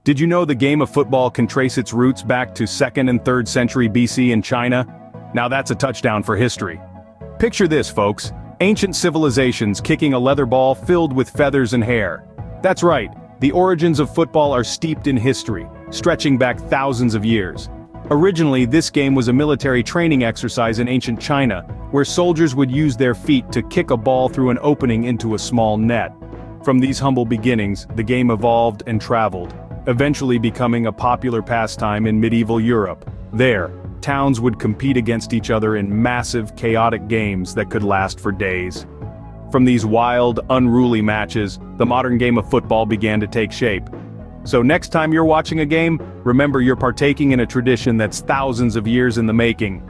Did you know the game of football can trace its roots back to 2nd and 3rd century BC in China? Now that's a touchdown for history. Picture this, folks. Ancient civilizations kicking a leather ball filled with feathers and hair. That's right, the origins of football are steeped in history, stretching back thousands of years. Originally, this game was a military training exercise in ancient China, where soldiers would use their feet to kick a ball through an opening into a small net. From these humble beginnings, the game evolved and traveled, eventually becoming a popular pastime in medieval Europe. There, towns would compete against each other in massive, chaotic games that could last for days. From these wild, unruly matches, the modern game of football began to take shape. So next time you're watching a game, remember you're partaking in a tradition that's thousands of years in the making.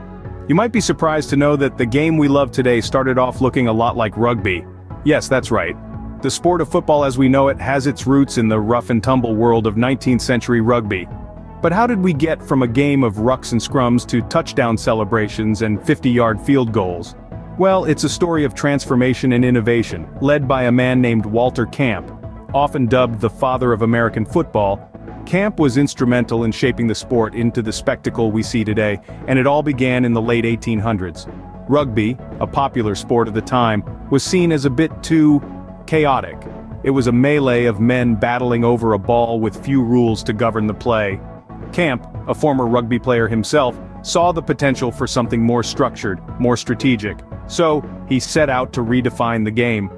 You might be surprised to know that the game we love today started off looking a lot like rugby. Yes, that's right. The sport of football as we know it has its roots in the rough-and-tumble world of 19th century rugby. But how did we get from a game of rucks and scrums to touchdown celebrations and 50-yard field goals? Well, it's a story of transformation and innovation, led by a man named Walter Camp. Often dubbed the father of American football, Camp was instrumental in shaping the sport into the spectacle we see today, and it all began in the late 1800s. Rugby, a popular sport of the time, was seen as a bit too chaotic. It was a melee of men battling over a ball with few rules to govern the play. Camp, a former rugby player himself, saw the potential for something more structured, more strategic. So, he set out to redefine the game.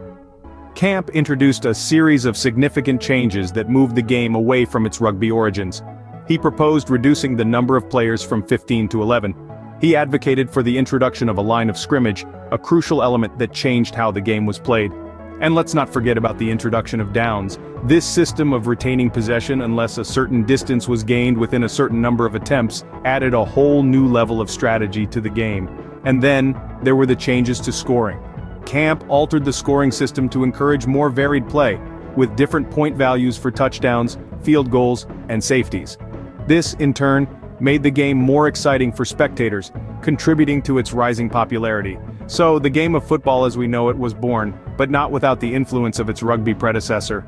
Camp introduced a series of significant changes that moved the game away from its rugby origins. He proposed reducing the number of players from 15 to 11. He advocated for the introduction of a line of scrimmage, a crucial element that changed how the game was played. And let's not forget about the introduction of downs. This system of retaining possession unless a certain distance was gained within a certain number of attempts added a whole new level of strategy to the game. And then, there were the changes to scoring. Camp altered the scoring system to encourage more varied play, with different point values for touchdowns, field goals, and safeties. This, in turn, made the game more exciting for spectators, contributing to its rising popularity. So, the game of football as we know it was born, but not without the influence of its rugby predecessor.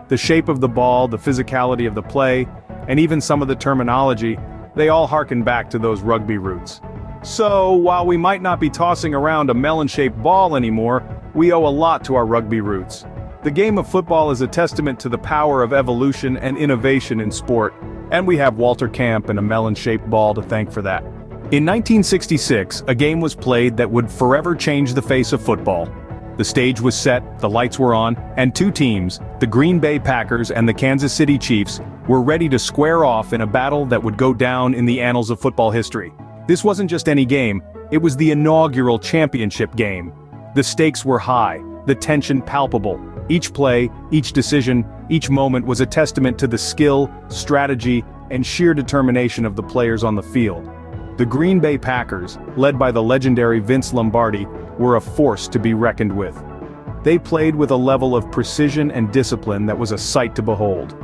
The shape of the ball, the physicality of the play, and even some of the terminology, they all harken back to those rugby roots. So, while we might not be tossing around a melon-shaped ball anymore, we owe a lot to our rugby roots. The game of football is a testament to the power of evolution and innovation in sport, and we have Walter Camp and a melon-shaped ball to thank for that. In 1966, a game was played that would forever change the face of football. The stage was set, the lights were on, and two teams, the Green Bay Packers and the Kansas City Chiefs, were ready to square off in a battle that would go down in the annals of football history. This wasn't just any game, it was the inaugural championship game. The stakes were high, the tension palpable. Each play, each decision, each moment was a testament to the skill, strategy, and sheer determination of the players on the field. The Green Bay Packers, led by the legendary Vince Lombardi, were a force to be reckoned with. They played with a level of precision and discipline that was a sight to behold.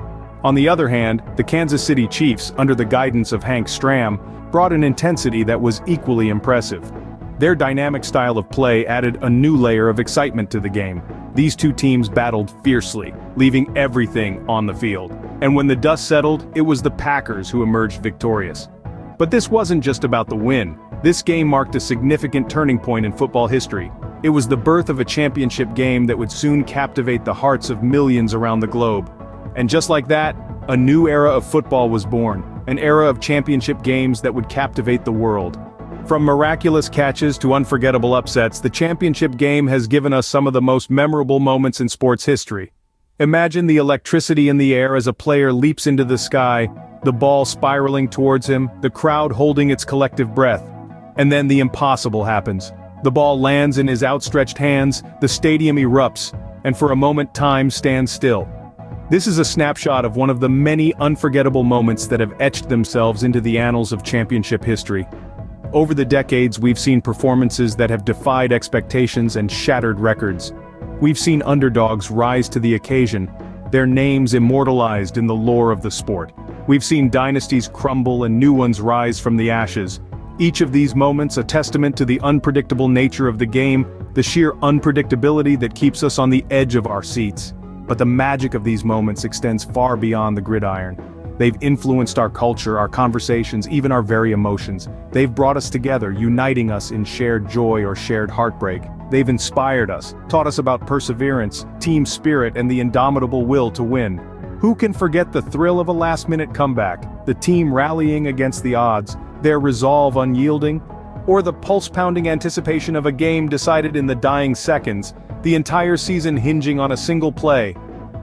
On the other hand, the Kansas City Chiefs, under the guidance of Hank Stram, brought an intensity that was equally impressive. Their dynamic style of play added a new layer of excitement to the game. These two teams battled fiercely, leaving everything on the field. And when the dust settled, it was the Packers who emerged victorious. But this wasn't just about the win. This game marked a significant turning point in football history. It was the birth of a championship game that would soon captivate the hearts of millions around the globe. And just like that, a new era of football was born, an era of championship games that would captivate the world. From miraculous catches to unforgettable upsets, the championship game has given us some of the most memorable moments in sports history. Imagine the electricity in the air as a player leaps into the sky, the ball spiraling towards him, the crowd holding its collective breath. And then the impossible happens. The ball lands in his outstretched hands, the stadium erupts, and for a moment time stands still. This is a snapshot of one of the many unforgettable moments that have etched themselves into the annals of championship history. Over the decades, we've seen performances that have defied expectations and shattered records. We've seen underdogs rise to the occasion, their names immortalized in the lore of the sport. We've seen dynasties crumble and new ones rise from the ashes. Each of these moments a testament to the unpredictable nature of the game, the sheer unpredictability that keeps us on the edge of our seats. But the magic of these moments extends far beyond the gridiron. They've influenced our culture, our conversations, even our very emotions. They've brought us together, uniting us in shared joy or shared heartbreak. They've inspired us, taught us about perseverance, team spirit, and the indomitable will to win. Who can forget the thrill of a last-minute comeback, the team rallying against the odds, their resolve unyielding, or the pulse-pounding anticipation of a game decided in the dying seconds, the entire season hinging on a single play?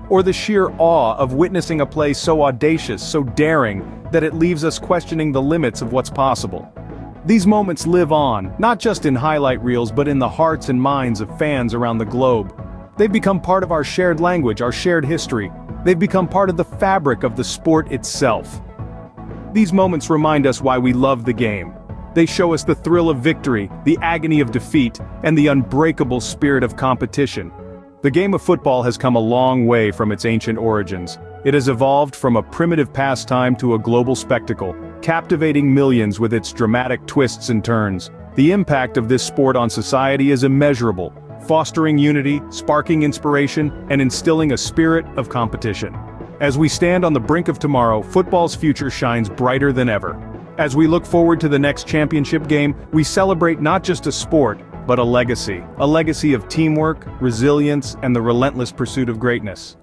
Or the sheer awe of witnessing a play so audacious, so daring, that it leaves us questioning the limits of what's possible. These moments live on, not just in highlight reels but in the hearts and minds of fans around the globe. They've become part of our shared language, our shared history. They've become part of the fabric of the sport itself. These moments remind us why we love the game. They show us the thrill of victory, the agony of defeat, and the unbreakable spirit of competition. The game of football has come a long way from its ancient origins. It has evolved from a primitive pastime to a global spectacle, captivating millions with its dramatic twists and turns. The impact of this sport on society is immeasurable, fostering unity, sparking inspiration, and instilling a spirit of competition. As we stand on the brink of tomorrow, football's future shines brighter than ever. As we look forward to the next championship game, we celebrate not just a sport, but a legacy of teamwork, resilience, and the relentless pursuit of greatness.